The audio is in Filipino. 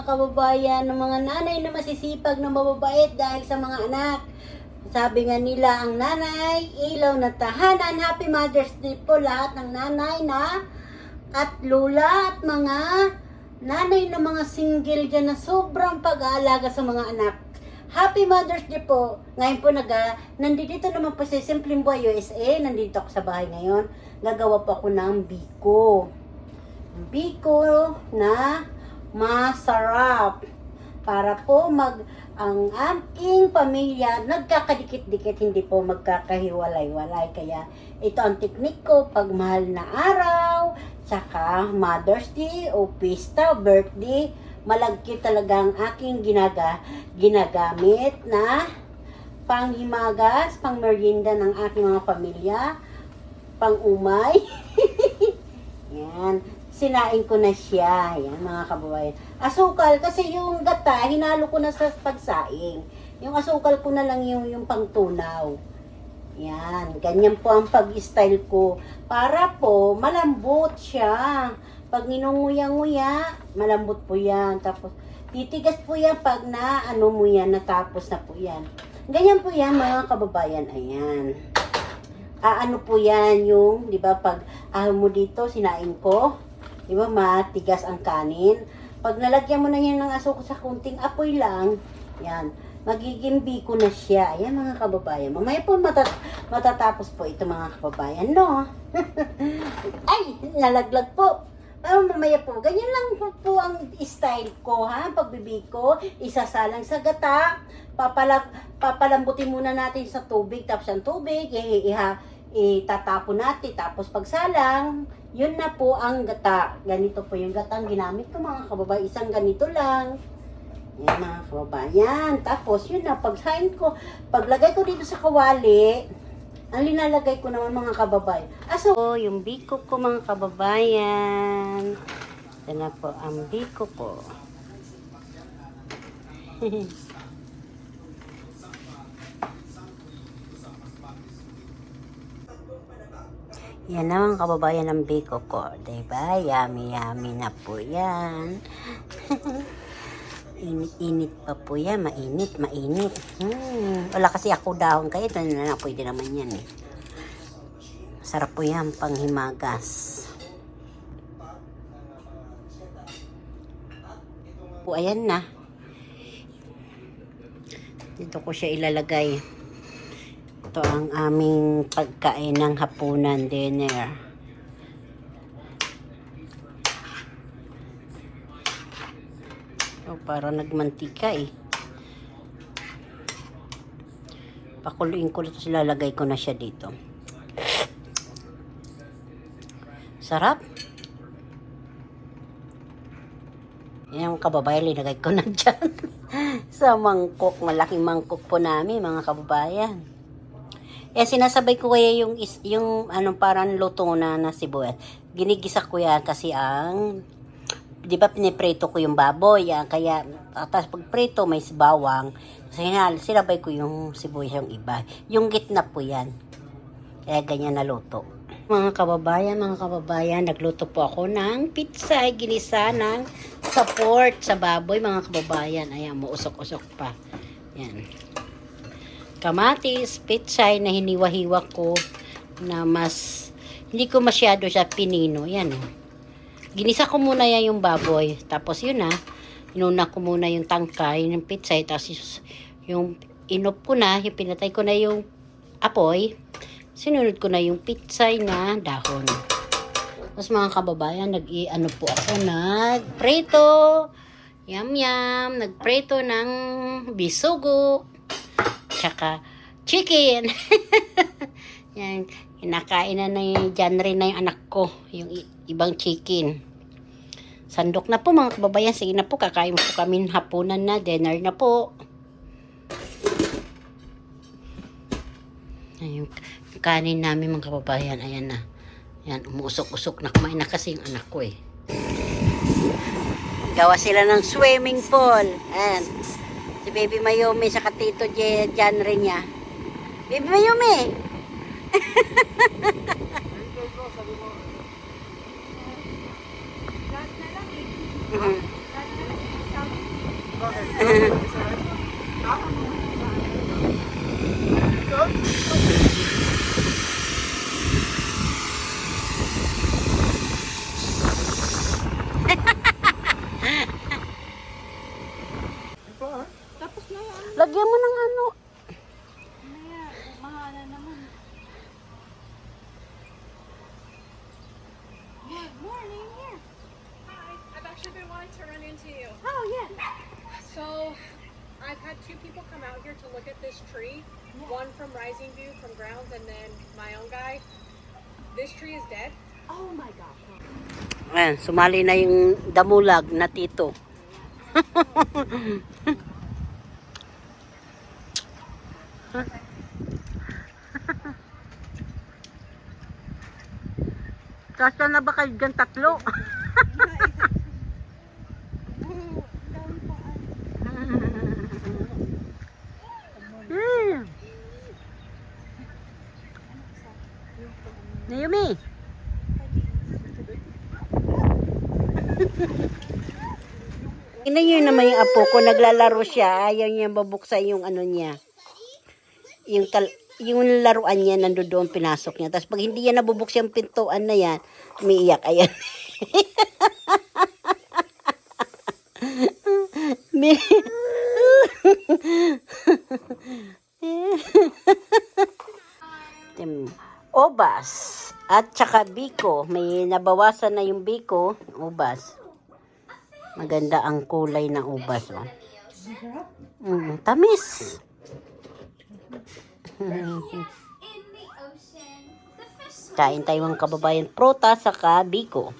mga kababayan, ng mga nanay na masisipag na mababait dahil sa mga anak. Sabi nga nila, ang nanay, ilaw na tahanan. Happy Mother's Day po lahat ng nanay na at lula at mga nanay na mga single dyan na sobrang pag-aalaga sa mga anak. Happy Mother's Day po. Ngayon po nandito naman po sa Simpleng Buhay USA. Nandito ako sa bahay ngayon. Gagawa po ako ng biko. Biko na masarap. Para po ang aking pamilya nagkakadikit-dikit, hindi po magkakahiwalay-walay. Kaya ito ang teknik ko pag mahal na araw, tsaka Mother's Day o pista, birthday, malagkit talaga ang aking ginagamit na panghimagas, pang merienda ng aking mga pamilya, pang umay. Yan. Sinain ko na siya. Yan, mga kababayan. Asukal, kasi yung gata, hinalo ko na sa pagsaing. Yung asukal ko na lang yung pangtunaw. Yan. Ganyan po ang pag-style ko. Para po, malambot siya. Pag ninunguya-nguya, malambot po yan. Tapos, titigas po yan pag ano mo yan, natapos na po yan. Ganyan po yan, mga kababayan. Ayan. Ano po yan, yung, di ba, pag mo dito, sinain ko. Di ba, matigas ang kanin. Pag nalagyan mo na yan ng asukal sa kunting apoy lang, yan, magiging biko na siya. Ayan, mga kababayan. Mamaya po matatapos po ito, mga kababayan, no? Ay, nalaglag po. Mamaya po, ganyan lang po ang style ko, ha? Pagbibiko, isasalang sa gata, papalambutin muna natin sa tubig, tapos ang tubig, itatapon natin, tapos pagsalang, yun na po ang gata. Ganito po yung gatang ginamit ko, mga kababayan. Isang ganito lang. Yan, mga kababayan. Tapos, yun na, pagsahin ko, paglagay ko dito sa kawali, ang linalagay ko naman, mga kababayan. So, yung biko ko, mga kababayan. Ito na po ang biko ko. Yan naman, kababayan, ng biko ko. Diba? Yummy na po yan. Init pa po yan. Mainit. Wala kasi ako dahon kayo. Ito na pwede naman yan eh. Sarap po yan, panghimagas. Po, ayan na. Dito ko siya ilalagay. Ito ang aming pagkain ng hapunan, dinner. Oh, para nagmantika eh. Pakuluin ko ito, ilalagay ko na siya dito. Sarap. Yan, kababayan, linagay ko na dyan. Sa mangkok, malaking mangkok po namin, mga kababayan. Sinasabay ko kaya yung parang luto na sibuyas. Ginigisa ko yan kasi di ba pinipreto ko yung baboy, kaya tapos pag preto may bawang. Sinabay ko yung sibuyas yung iba. Yung gitna po yan. Kaya ganyan na luto. Mga kababayan, nagluto po ako ng pizza, ginisa ng support sa baboy, mga kababayan. Ayan, muusok-usok pa. Yan. Kamatis, pitsay na hiniwa-hiwa ko na hindi ko masyado siya pinino. Yan. Ginisa ko muna yan yung baboy. Tapos yun inuna ko muna yung tangkay ng pitsay. Tapos yung inop ko na, yung pinatay ko na yung apoy. Sinunod ko na yung pitsay na dahon. Tapos mga kababayan, nagpreto. Yum. Nagpreto ng bisugo. Tsaka chicken. Yan, kinakain na dyan rin na yung anak ko, yung ibang chicken. Sandok na po, mga kababayan. Sige na po, kakain po kami hapunan na, dinner na po. Ayun, kanin namin, mga kababayan. Ayan na. Yan, umuusok-usok na, kumain na kasi yung anak ko eh. Gawa sila ng swimming pool. And si Baby Mayumi sa Tito Jan rin niya. Baby Mayumi! Lagyan mo ng ano. Good morning. Here. Hi. I've actually been wanting to run into you. Oh, yeah. So, I've had two people come out here to look at this tree. One from Rising View from grounds, and then my own guy. This tree is dead. Oh my gosh. Ayan, sumali na yung damulag na tito. Kasya na ba kayo dyan tatlo? Naomi! Tingnan nyo naman yung apo ko, naglalaro siya, ayaw niya babuksan yung ano niya. Yung laruan niya, nandoon pinasok niya. Tapos pag hindi niya nabubuksan yung pintuan na yan, umiiyak, ayan. Obas at saka biko, may nabawasan na yung biko, obas. Maganda ang kulay ng ubas. Oh. Tamis. Kain tayo mga kababayan. Prota saka biko.